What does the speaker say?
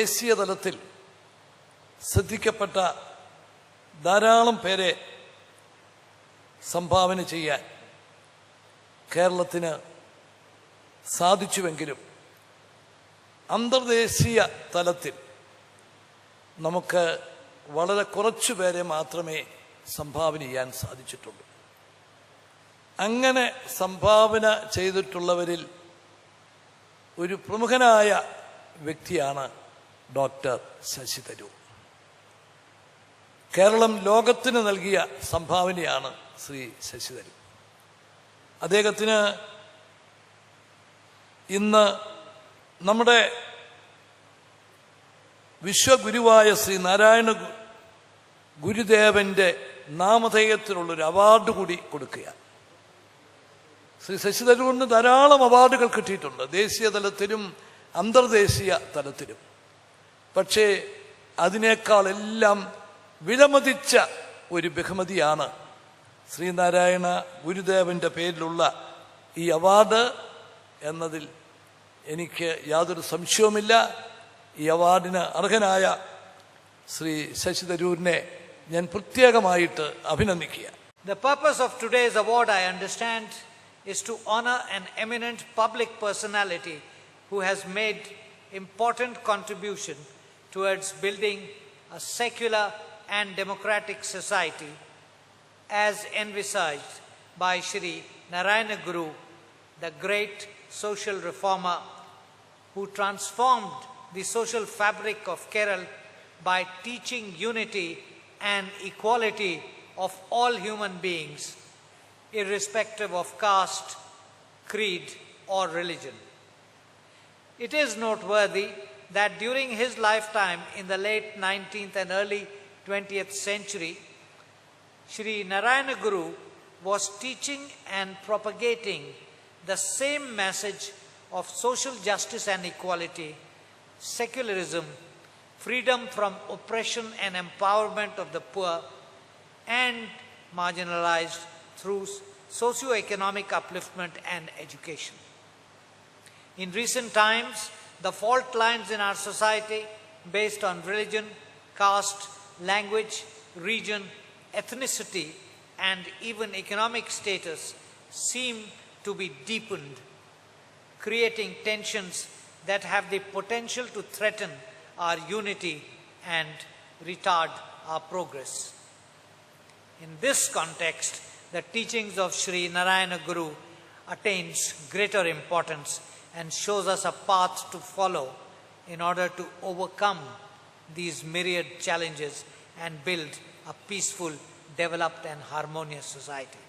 ദേശീയ തലത്തിൽ ശ്രദ്ധിക്കപ്പെട്ട ധാരാളം പേരെ സംഭാവന ചെയ്യാൻ കേരളത്തിന് സാധിച്ചുവെങ്കിലും അന്തർദേശീയ തലത്തിൽ നമുക്ക് വളരെ കുറച്ചു പേരെ മാത്രമേ സംഭാവന ചെയ്യാൻ സാധിച്ചിട്ടുള്ളൂ. അങ്ങനെ സംഭാവന ചെയ്തിട്ടുള്ളവരിൽ ഒരു പ്രമുഖനായ വ്യക്തിയാണ് ഡോക്ടർ ശശി തരൂർ. കേരളം ലോകത്തിന് നൽകിയ സംഭാവനയാണ് ശ്രീ ശശി തരൂർ. അദ്ദേഹത്തിന് ഇന്ന് നമ്മുടെ വിശ്വഗുരുവായ ശ്രീ നാരായണ ഗുരുദേവന്റെ നാമധേയത്തിലുള്ളൊരു അവാർഡ് കൂടി കൊടുക്കുക. ശ്രീ ശശി തരൂരിന് ധാരാളം അവാർഡുകൾ കിട്ടിയിട്ടുണ്ട്, ദേശീയ തലത്തിലും അന്തർദേശീയ തലത്തിലും. പക്ഷേ അതിനേക്കാളെല്ലാം വിലമതിച്ച ഒരു ബഹുമതിയാണ് ശ്രീനാരായണ ഗുരുദേവന്റെ പേരിലുള്ള ഈ അവാർഡ് എന്നതിൽ എനിക്ക് യാതൊരു സംശയവുമില്ല. ഈ അവാർഡിന് അർഹനായ ശ്രീ ശശി തരൂരിനെ ഞാൻ പ്രത്യേകമായിട്ട് അഭിനന്ദിക്കുക. The purpose of today's award, I understand, is to honor an eminent public personality who has made important contribution towards building a secular and democratic society as envisaged by Shri Narayana Guru, the great social reformer who transformed the social fabric of Kerala by teaching unity and equality of all human beings, irrespective of caste, creed, or religion. It is noteworthy that during his lifetime in the late 19th and early 20th century, Shri Narayana Guru was teaching and propagating the same message of social justice and equality, secularism, freedom from oppression and empowerment of the poor and marginalized through socio-economic upliftment and education. In recent times, the fault lines in our society based on religion, caste, language, region, ethnicity, and even economic status seem to be deepened, creating tensions that have the potential to threaten our unity and retard our progress. In this context, the teachings of Shri Narayana Guru attains greater importance and shows us a path to follow in order to overcome these myriad challenges and build a peaceful, developed and harmonious society.